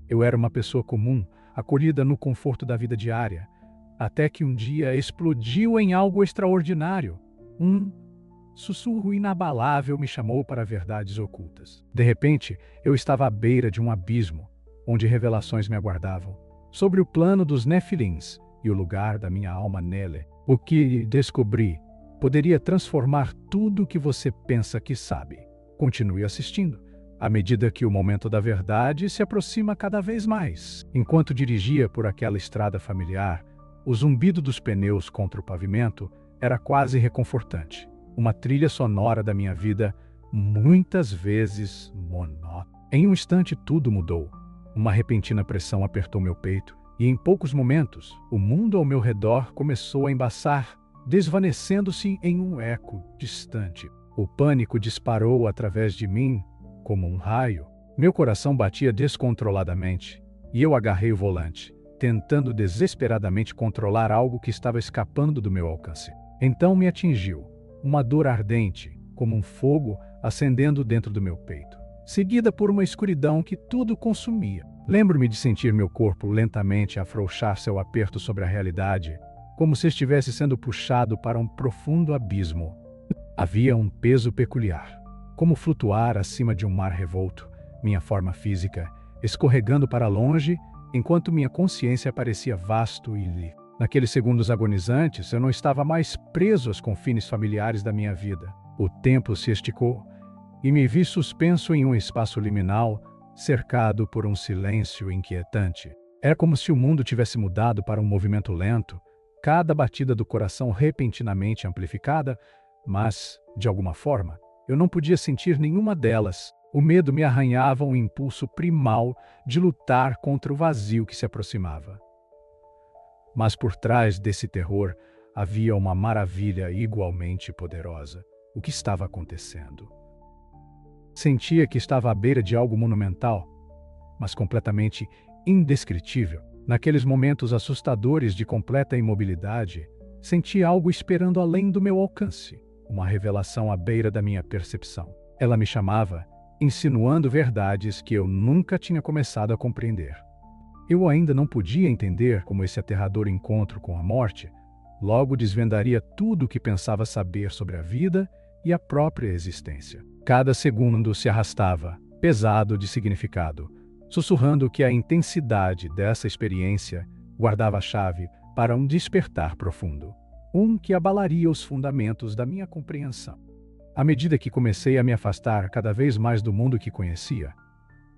Eu era uma pessoa comum, acolhida no conforto da vida diária, até que um dia explodiu em algo extraordinário. Um sussurro inabalável me chamou para verdades ocultas. De repente, eu estava à beira de um abismo, onde revelações me aguardavam, sobre o plano dos Nefilins e o lugar da minha alma nele. O que descobri poderia transformar tudo o que você pensa que sabe. Continue assistindo, à medida que o momento da verdade se aproxima cada vez mais. Enquanto dirigia por aquela estrada familiar, o zumbido dos pneus contra o pavimento era quase reconfortante. Uma trilha sonora da minha vida, muitas vezes monótona. Em um instante tudo mudou. Uma repentina pressão apertou meu peito, e em poucos momentos, o mundo ao meu redor começou a embaçar, desvanecendo-se em um eco distante. O pânico disparou através de mim como um raio. Meu coração batia descontroladamente, e eu agarrei o volante, tentando desesperadamente controlar algo que estava escapando do meu alcance. Então me atingiu uma dor ardente, como um fogo acendendo dentro do meu peito, seguida por uma escuridão que tudo consumia. Lembro-me de sentir meu corpo lentamente afrouxar seu aperto sobre a realidade, como se estivesse sendo puxado para um profundo abismo. Havia um peso peculiar, como flutuar acima de um mar revolto, minha forma física escorregando para longe, enquanto minha consciência parecia vasto e livre. Naqueles segundos agonizantes, eu não estava mais preso aos confines familiares da minha vida. O tempo se esticou e me vi suspenso em um espaço liminal, cercado por um silêncio inquietante. Era como se o mundo tivesse mudado para um movimento lento, cada batida do coração repentinamente amplificada, mas, de alguma forma, eu não podia sentir nenhuma delas. O medo me arranhava um impulso primal de lutar contra o vazio que se aproximava. Mas por trás desse terror havia uma maravilha igualmente poderosa. O que estava acontecendo? Sentia que estava à beira de algo monumental, mas completamente indescritível. Naqueles momentos assustadores de completa imobilidade, senti algo esperando além do meu alcance, uma revelação à beira da minha percepção. Ela me chamava, insinuando verdades que eu nunca tinha começado a compreender. Eu ainda não podia entender como esse aterrador encontro com a morte logo desvendaria tudo o que pensava saber sobre a vida e a própria existência. Cada segundo se arrastava, pesado de significado, sussurrando que a intensidade dessa experiência guardava a chave para um despertar profundo, que abalaria os fundamentos da minha compreensão. À medida que comecei a me afastar cada vez mais do mundo que conhecia,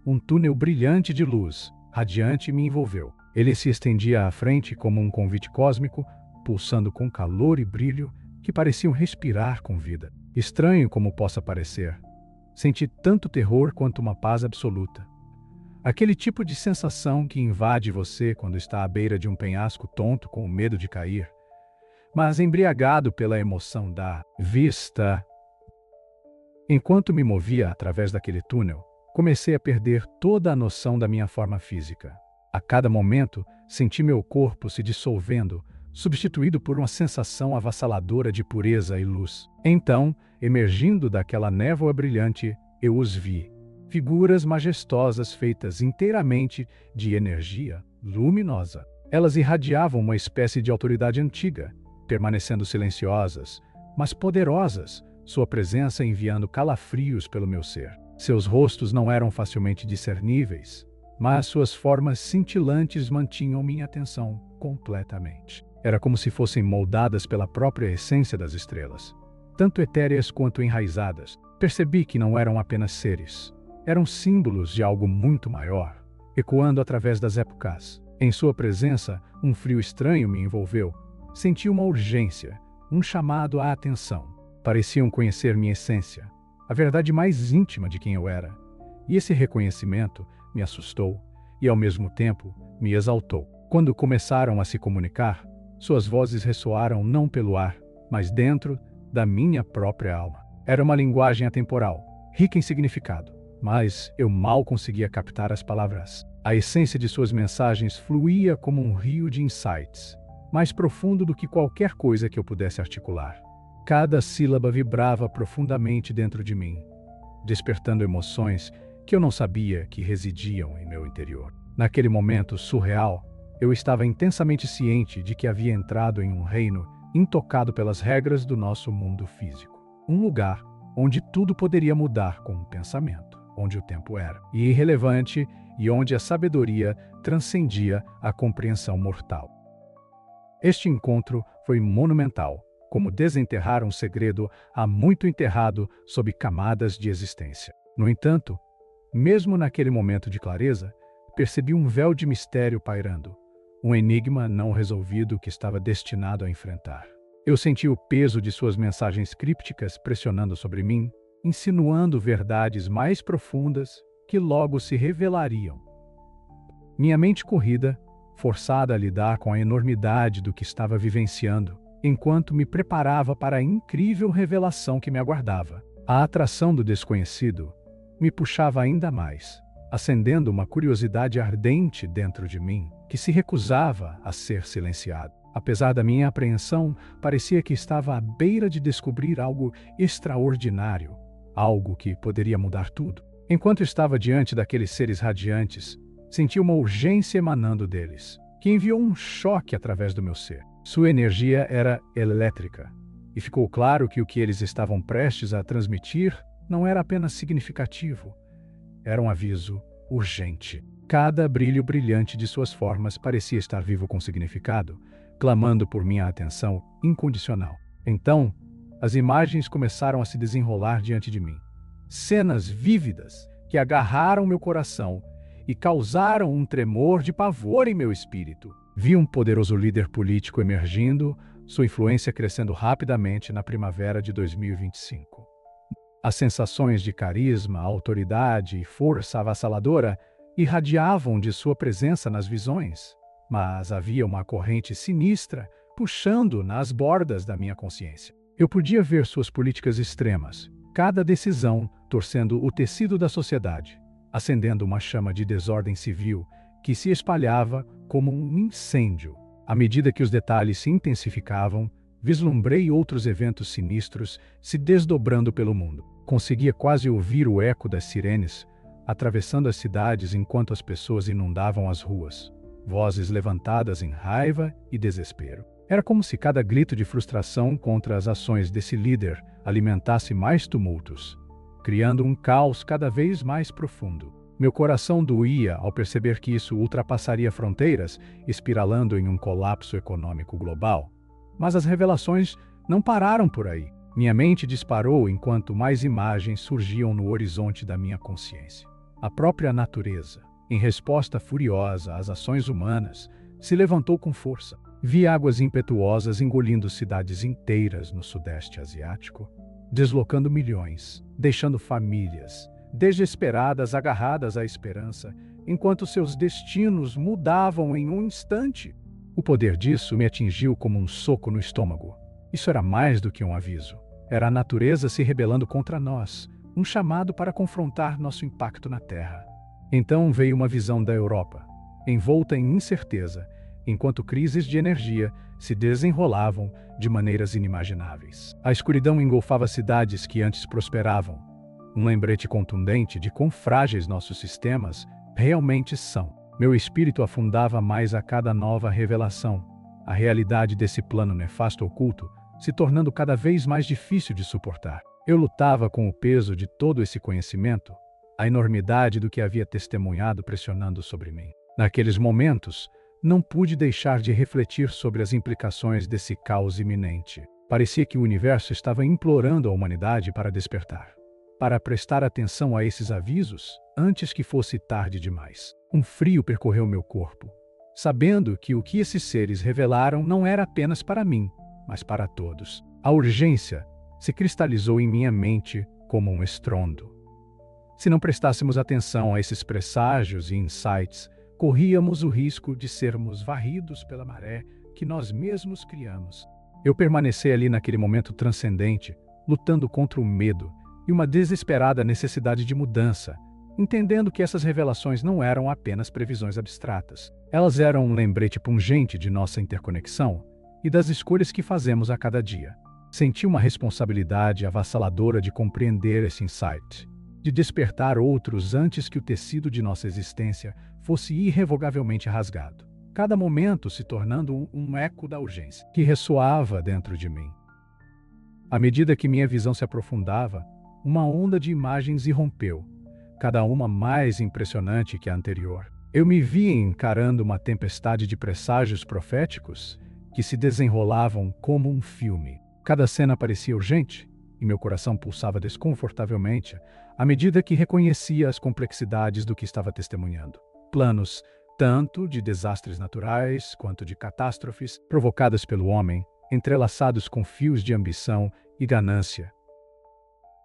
um túnel brilhante de luz, radiante, me envolveu. Ele se estendia à frente como um convite cósmico, pulsando com calor e brilho que pareciam respirar com vida. Estranho como possa parecer, senti tanto terror quanto uma paz absoluta. Aquele tipo de sensação que invade você quando está à beira de um penhasco tonto com o medo de cair, mas embriagado pela emoção da vista. Enquanto me movia através daquele túnel, comecei a perder toda a noção da minha forma física. A cada momento, senti meu corpo se dissolvendo, substituído por uma sensação avassaladora de pureza e luz. Então, emergindo daquela névoa brilhante, eu os vi. Figuras majestosas feitas inteiramente de energia luminosa. Elas irradiavam uma espécie de autoridade antiga, permanecendo silenciosas, mas poderosas, sua presença enviando calafrios pelo meu ser. Seus rostos não eram facilmente discerníveis, mas suas formas cintilantes mantinham minha atenção completamente. Era como se fossem moldadas pela própria essência das estrelas, tanto etéreas quanto enraizadas. Percebi que não eram apenas seres, eram símbolos de algo muito maior, ecoando através das épocas. Em sua presença, um frio estranho me envolveu. Senti uma urgência, um chamado à atenção. Pareciam conhecer minha essência, a verdade mais íntima de quem eu era. E esse reconhecimento me assustou e, ao mesmo tempo, me exaltou. Quando começaram a se comunicar, suas vozes ressoaram não pelo ar, mas dentro da minha própria alma. Era uma linguagem atemporal, rica em significado, mas eu mal conseguia captar as palavras. A essência de suas mensagens fluía como um rio de insights, mais profundo do que qualquer coisa que eu pudesse articular. Cada sílaba vibrava profundamente dentro de mim, despertando emoções que eu não sabia que residiam em meu interior. Naquele momento surreal, eu estava intensamente ciente de que havia entrado em um reino intocado pelas regras do nosso mundo físico. Um lugar onde tudo poderia mudar com um pensamento, onde o tempo era irrelevante e onde a sabedoria transcendia a compreensão mortal. Este encontro foi monumental, como desenterrar um segredo há muito enterrado sob camadas de existência. No entanto, mesmo naquele momento de clareza, percebi um véu de mistério pairando, um enigma não resolvido que estava destinado a enfrentar. Eu senti o peso de suas mensagens crípticas pressionando sobre mim, insinuando verdades mais profundas que logo se revelariam. Minha mente corrida, forçada a lidar com a enormidade do que estava vivenciando, enquanto me preparava para a incrível revelação que me aguardava. A atração do desconhecido me puxava ainda mais, acendendo uma curiosidade ardente dentro de mim que se recusava a ser silenciado. Apesar da minha apreensão, parecia que estava à beira de descobrir algo extraordinário, algo que poderia mudar tudo. Enquanto estava diante daqueles seres radiantes, senti uma urgência emanando deles, que enviou um choque através do meu ser. Sua energia era elétrica, e ficou claro que o que eles estavam prestes a transmitir não era apenas significativo, era um aviso urgente. Cada brilho brilhante de suas formas parecia estar vivo com significado, clamando por minha atenção incondicional. Então, as imagens começaram a se desenrolar diante de mim. Cenas vívidas que agarraram meu coração e causaram um tremor de pavor em meu espírito. Vi um poderoso líder político emergindo, sua influência crescendo rapidamente na primavera de 2025. As sensações de carisma, autoridade e força avassaladora irradiavam de sua presença nas visões, mas havia uma corrente sinistra puxando nas bordas da minha consciência. Eu podia ver suas políticas extremas, cada decisão torcendo o tecido da sociedade, acendendo uma chama de desordem civil que se espalhava como um incêndio. À medida que os detalhes se intensificavam, vislumbrei outros eventos sinistros se desdobrando pelo mundo. Conseguia quase ouvir o eco das sirenes atravessando as cidades enquanto as pessoas inundavam as ruas, vozes levantadas em raiva e desespero. Era como se cada grito de frustração contra as ações desse líder alimentasse mais tumultos, criando um caos cada vez mais profundo. Meu coração doía ao perceber que isso ultrapassaria fronteiras, espiralando em um colapso econômico global. Mas as revelações não pararam por aí. Minha mente disparou enquanto mais imagens surgiam no horizonte da minha consciência. A própria natureza, em resposta furiosa às ações humanas, se levantou com força. Vi águas impetuosas engolindo cidades inteiras no Sudeste Asiático, deslocando milhões, deixando famílias desesperadas agarradas à esperança, enquanto seus destinos mudavam em um instante. O poder disso me atingiu como um soco no estômago. Isso era mais do que um aviso. Era a natureza se rebelando contra nós, um chamado para confrontar nosso impacto na Terra. Então veio uma visão da Europa, envolta em incerteza, enquanto crises de energia se desenrolavam de maneiras inimagináveis. A escuridão engolfava cidades que antes prosperavam, um lembrete contundente de quão frágeis nossos sistemas realmente são. Meu espírito afundava mais a cada nova revelação, a realidade desse plano nefasto oculto se tornando cada vez mais difícil de suportar. Eu lutava com o peso de todo esse conhecimento, a enormidade do que havia testemunhado pressionando sobre mim. Naqueles momentos, não pude deixar de refletir sobre as implicações desse caos iminente. Parecia que o universo estava implorando a humanidade para despertar, para prestar atenção a esses avisos antes que fosse tarde demais. Um frio percorreu meu corpo, sabendo que o que esses seres revelaram não era apenas para mim, mas para todos. A urgência se cristalizou em minha mente como um estrondo. Se não prestássemos atenção a esses presságios e insights, corríamos o risco de sermos varridos pela maré que nós mesmos criamos. Eu permaneci ali naquele momento transcendente, lutando contra o medo e uma desesperada necessidade de mudança, entendendo que essas revelações não eram apenas previsões abstratas. Elas eram um lembrete pungente de nossa interconexão e das escolhas que fazemos a cada dia. Senti uma responsabilidade avassaladora de compreender esse insight, de despertar outros antes que o tecido de nossa existência fosse irrevogavelmente rasgado. Cada momento se tornando um eco da urgência que ressoava dentro de mim. À medida que minha visão se aprofundava, uma onda de imagens irrompeu, cada uma mais impressionante que a anterior. Eu me via encarando uma tempestade de presságios proféticos que se desenrolavam como um filme. Cada cena parecia urgente, e meu coração pulsava desconfortavelmente à medida que reconhecia as complexidades do que estava testemunhando. Planos, tanto de desastres naturais quanto de catástrofes provocadas pelo homem, entrelaçados com fios de ambição e ganância.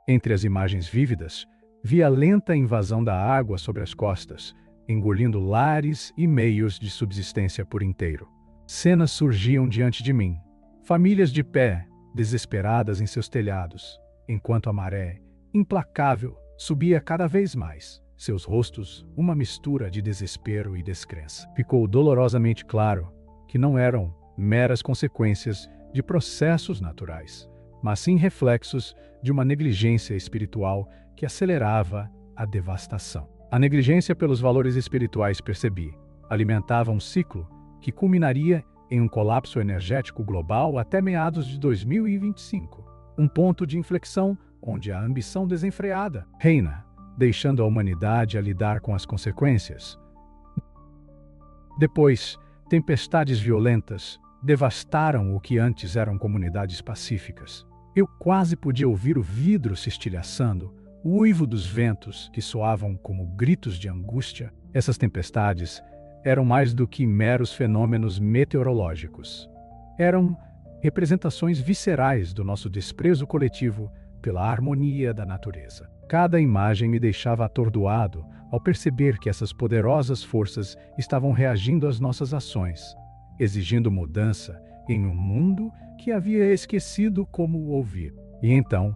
Entre as imagens vívidas, vi a lenta invasão da água sobre as costas, engolindo lares e meios de subsistência por inteiro. Cenas surgiam diante de mim, famílias de pé, desesperadas em seus telhados, enquanto a maré, implacável, subia cada vez mais, seus rostos uma mistura de desespero e descrença. Ficou dolorosamente claro que não eram meras consequências de processos naturais, mas sim reflexos de uma negligência espiritual que acelerava a devastação. A negligência pelos valores espirituais, percebi, alimentava um ciclo que culminaria em um colapso energético global até meados de 2025, um ponto de inflexão onde a ambição desenfreada reina, deixando a humanidade a lidar com as consequências. Depois, tempestades violentas devastaram o que antes eram comunidades pacíficas. Eu quase podia ouvir o vidro se estilhaçando, o uivo dos ventos que soavam como gritos de angústia. Essas tempestades eram mais do que meros fenômenos meteorológicos. Eram representações viscerais do nosso desprezo coletivo pela harmonia da natureza. Cada imagem me deixava atordoado ao perceber que essas poderosas forças estavam reagindo às nossas ações, exigindo mudança em um mundo que havia esquecido como ouvir. E então,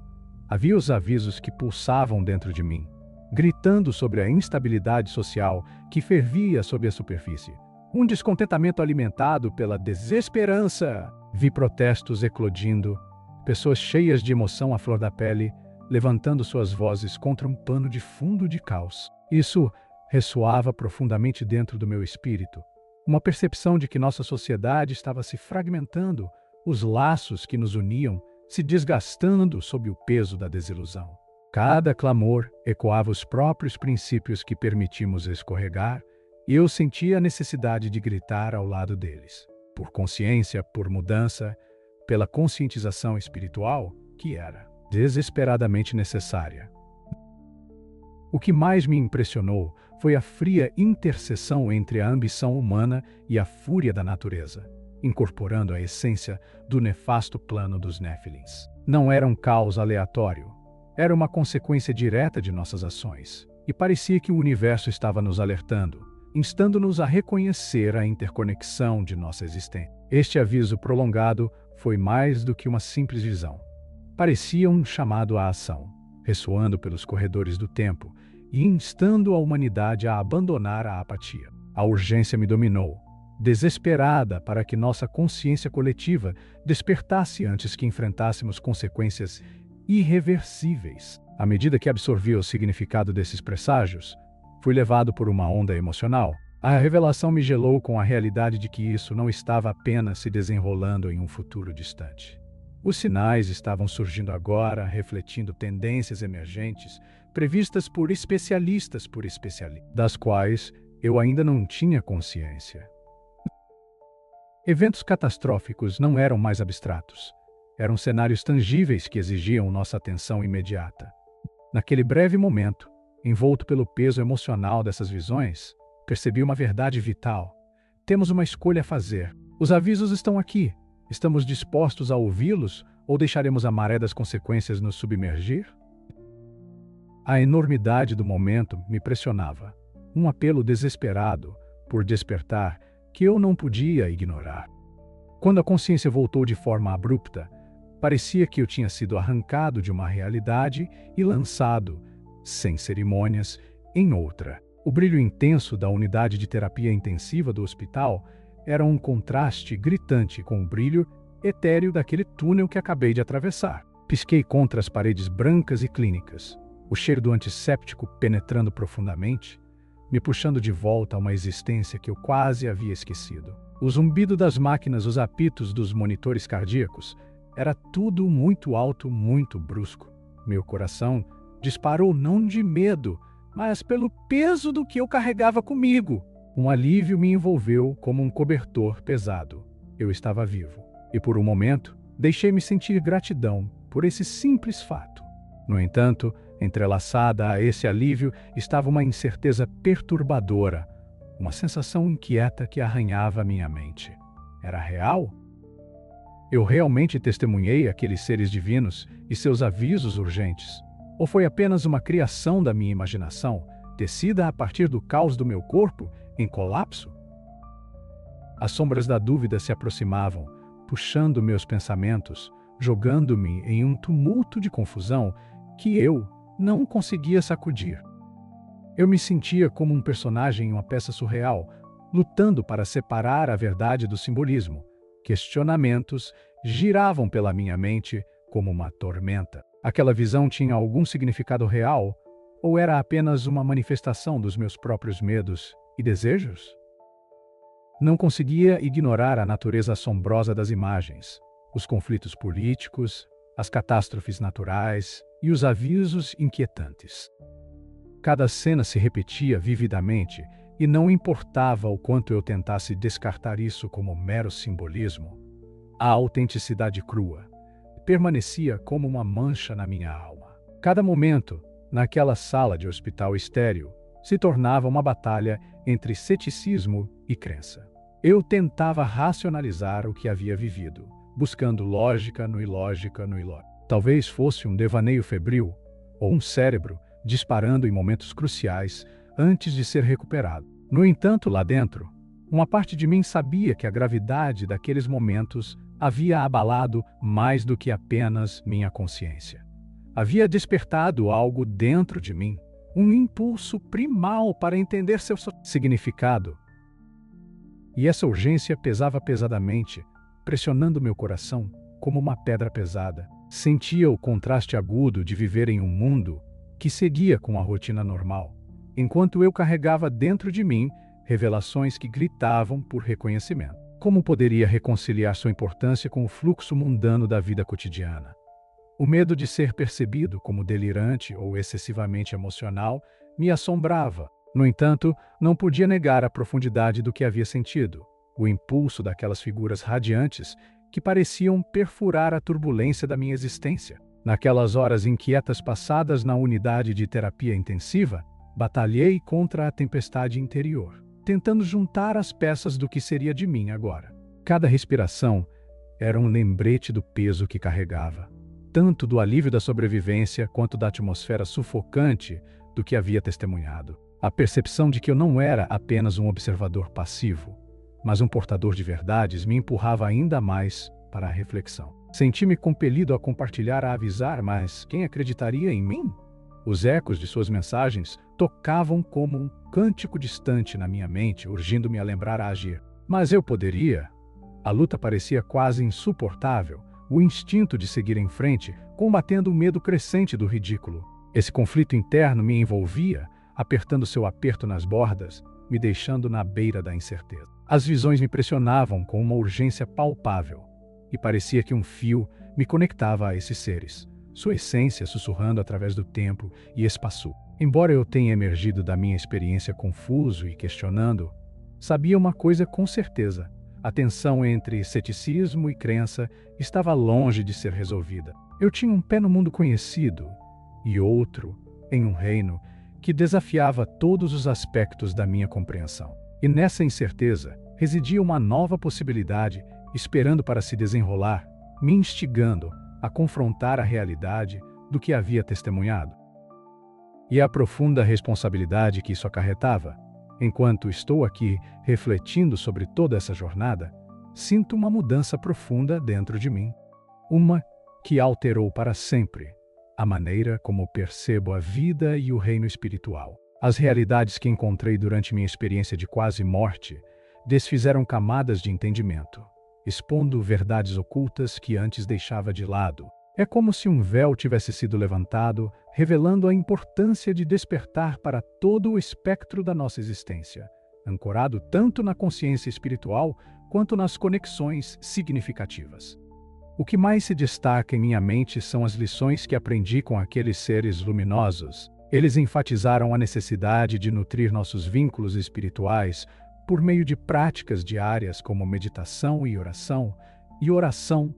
havia os avisos que pulsavam dentro de mim, gritando sobre a instabilidade social que fervia sob a superfície. Um descontentamento alimentado pela desesperança. Vi protestos eclodindo, pessoas cheias de emoção à flor da pele, levantando suas vozes contra um pano de fundo de caos. Isso ressoava profundamente dentro do meu espírito. Uma percepção de que nossa sociedade estava se fragmentando, os laços que nos uniam se desgastando sob o peso da desilusão. Cada clamor ecoava os próprios princípios que permitimos escorregar, e eu sentia a necessidade de gritar ao lado deles. Por consciência, por mudança, pela conscientização espiritual que era desesperadamente necessária. O que mais me impressionou foi a fria interseção entre a ambição humana e a fúria da natureza, incorporando a essência do nefasto plano dos Néfilins. Não era um caos aleatório, era uma consequência direta de nossas ações, e parecia que o universo estava nos alertando, instando-nos a reconhecer a interconexão de nossa existência. Este aviso prolongado foi mais do que uma simples visão. Parecia um chamado à ação, ressoando pelos corredores do tempo e instando a humanidade a abandonar a apatia. A urgência me dominou, desesperada para que nossa consciência coletiva despertasse antes que enfrentássemos consequências irreversíveis. À medida que absorvia o significado desses presságios, fui levado por uma onda emocional. A revelação me gelou com a realidade de que isso não estava apenas se desenrolando em um futuro distante. Os sinais estavam surgindo agora, refletindo tendências emergentes, previstas por especialistas, das quais eu ainda não tinha consciência. Eventos catastróficos não eram mais abstratos. Eram cenários tangíveis que exigiam nossa atenção imediata. Naquele breve momento, envolto pelo peso emocional dessas visões, percebi uma verdade vital. Temos uma escolha a fazer. Os avisos estão aqui. Estamos dispostos a ouvi-los ou deixaremos a maré das consequências nos submergir? A enormidade do momento me pressionava. Um apelo desesperado por despertar que eu não podia ignorar. Quando a consciência voltou de forma abrupta, parecia que eu tinha sido arrancado de uma realidade e lançado, sem cerimônias, em outra. O brilho intenso da unidade de terapia intensiva do hospital era um contraste gritante com o brilho etéreo daquele túnel que acabei de atravessar. Pisquei contra as paredes brancas e clínicas. o cheiro do antisséptico penetrando profundamente, me puxando de volta a uma existência que eu quase havia esquecido. O zumbido das máquinas, os apitos dos monitores cardíacos, era tudo muito alto, muito brusco. Meu coração disparou não de medo, mas pelo peso do que eu carregava comigo. Um alívio me envolveu como um cobertor pesado. Eu estava vivo. E por um momento, deixei-me sentir gratidão por esse simples fato. No entanto, entrelaçada a esse alívio estava uma incerteza perturbadora, uma sensação inquieta que arranhava minha mente. Era real? Eu realmente testemunhei aqueles seres divinos e seus avisos urgentes? Ou foi apenas uma criação da minha imaginação, tecida a partir do caos do meu corpo em colapso? As sombras da dúvida se aproximavam, puxando meus pensamentos, jogando-me em um tumulto de confusão que eu não conseguia sacudir. Eu me sentia como um personagem em uma peça surreal, lutando para separar a verdade do simbolismo. Questionamentos giravam pela minha mente como uma tormenta. Aquela visão tinha algum significado real ou era apenas uma manifestação dos meus próprios medos e desejos? Não conseguia ignorar a natureza assombrosa das imagens, os conflitos políticos, as catástrofes naturais e os avisos inquietantes. Cada cena se repetia vividamente e não importava o quanto eu tentasse descartar isso como mero simbolismo, a autenticidade crua permanecia como uma mancha na minha alma. Cada momento, naquela sala de hospital estéril, se tornava uma batalha entre ceticismo e crença. Eu tentava racionalizar o que havia vivido, buscando lógica no ilógica no ilógico. Talvez fosse um devaneio febril ou um cérebro disparando em momentos cruciais antes de ser recuperado. No entanto, lá dentro, uma parte de mim sabia que a gravidade daqueles momentos havia abalado mais do que apenas minha consciência. Havia despertado algo dentro de mim, um impulso primal para entender seu significado. E essa urgência pesava pesadamente, pressionando meu coração como uma pedra pesada. Sentia o contraste agudo de viver em um mundo que seguia com a rotina normal, enquanto eu carregava dentro de mim revelações que gritavam por reconhecimento. Como poderia reconciliar sua importância com o fluxo mundano da vida cotidiana? O medo de ser percebido como delirante ou excessivamente emocional me assombrava. No entanto, não podia negar a profundidade do que havia sentido, o impulso daquelas figuras radiantes que pareciam perfurar a turbulência da minha existência. Naquelas horas inquietas passadas na unidade de terapia intensiva, batalhei contra a tempestade interior, tentando juntar as peças do que seria de mim agora. Cada respiração era um lembrete do peso que carregava, tanto do alívio da sobrevivência quanto da atmosfera sufocante do que havia testemunhado. A percepção de que eu não era apenas um observador passivo, mas um portador de verdades me empurrava ainda mais para a reflexão. Senti-me compelido a compartilhar, a avisar, mas quem acreditaria em mim? Os ecos de suas mensagens tocavam como um cântico distante na minha mente, urgindo-me a lembrar a agir. Mas eu poderia. A luta parecia quase insuportável, o instinto de seguir em frente, combatendo o medo crescente do ridículo. Esse conflito interno me envolvia, apertando seu aperto nas bordas, me deixando na beira da incerteza. As visões me pressionavam com uma urgência palpável, e parecia que um fio me conectava a esses seres, sua essência sussurrando através do tempo e espaço. Embora eu tenha emergido da minha experiência confuso e questionando, sabia uma coisa com certeza: a tensão entre ceticismo e crença estava longe de ser resolvida. Eu tinha um pé no mundo conhecido e outro em um reino que desafiava todos os aspectos da minha compreensão. E nessa incerteza residia uma nova possibilidade esperando para se desenrolar, me instigando a confrontar a realidade do que havia testemunhado. E a profunda responsabilidade que isso acarretava. Enquanto estou aqui refletindo sobre toda essa jornada, sinto uma mudança profunda dentro de mim. Uma que alterou para sempre a maneira como percebo a vida e o reino espiritual. As realidades que encontrei durante minha experiência de quase morte desfizeram camadas de entendimento, expondo verdades ocultas que antes deixava de lado. É como se um véu tivesse sido levantado, revelando a importância de despertar para todo o espectro da nossa existência, ancorado tanto na consciência espiritual quanto nas conexões significativas. O que mais se destaca em minha mente são as lições que aprendi com aqueles seres luminosos. Eles enfatizaram a necessidade de nutrir nossos vínculos espirituais por meio de práticas diárias como meditação e oração,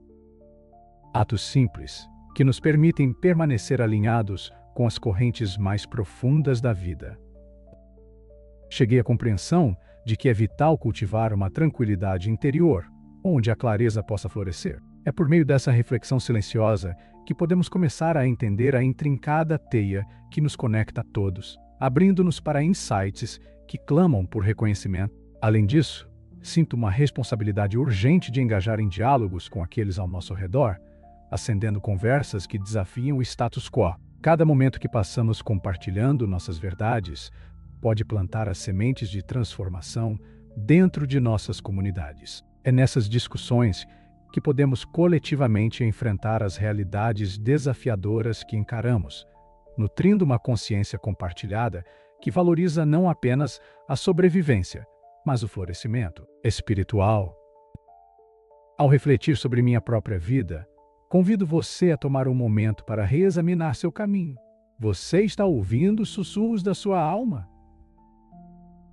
atos simples que nos permitem permanecer alinhados com as correntes mais profundas da vida. Cheguei à compreensão de que é vital cultivar uma tranquilidade interior, onde a clareza possa florescer. É por meio dessa reflexão silenciosa que podemos começar a entender a intrincada teia que nos conecta a todos, abrindo-nos para insights que clamam por reconhecimento. Além disso, sinto uma responsabilidade urgente de engajar em diálogos com aqueles ao nosso redor, acendendo conversas que desafiam o status quo. Cada momento que passamos compartilhando nossas verdades pode plantar as sementes de transformação dentro de nossas comunidades. É nessas discussões que podemos coletivamente enfrentar as realidades desafiadoras que encaramos, nutrindo uma consciência compartilhada que valoriza não apenas a sobrevivência, mas o florescimento espiritual. Ao refletir sobre minha própria vida, convido você a tomar um momento para reexaminar seu caminho. Você está ouvindo os sussurros da sua alma?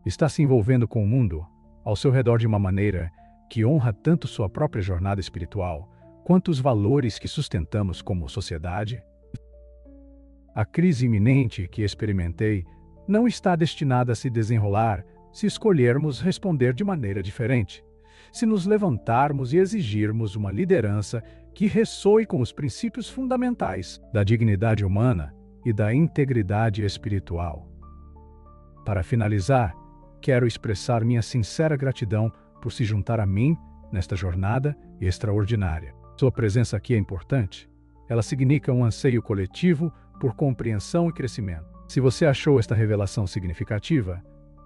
Está se envolvendo com o mundo ao seu redor de uma maneira que honra tanto sua própria jornada espiritual, quanto os valores que sustentamos como sociedade? A crise iminente que experimentei não está destinada a se desenrolar se escolhermos responder de maneira diferente, se nos levantarmos e exigirmos uma liderança que ressoe com os princípios fundamentais da dignidade humana e da integridade espiritual. Para finalizar, quero expressar minha sincera gratidão por se juntar a mim nesta jornada extraordinária. Sua presença aqui é importante. Ela significa um anseio coletivo por compreensão e crescimento. Se você achou esta revelação significativa,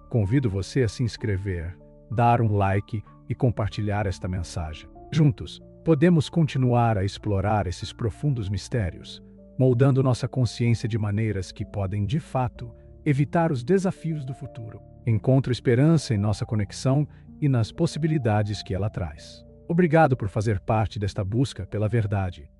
convido você a se inscrever, dar um like e compartilhar esta mensagem. Juntos, podemos continuar a explorar esses profundos mistérios, moldando nossa consciência de maneiras que podem, de fato, evitar os desafios do futuro. Encontro esperança em nossa conexão e nas possibilidades que ela traz. Obrigado por fazer parte desta busca pela verdade.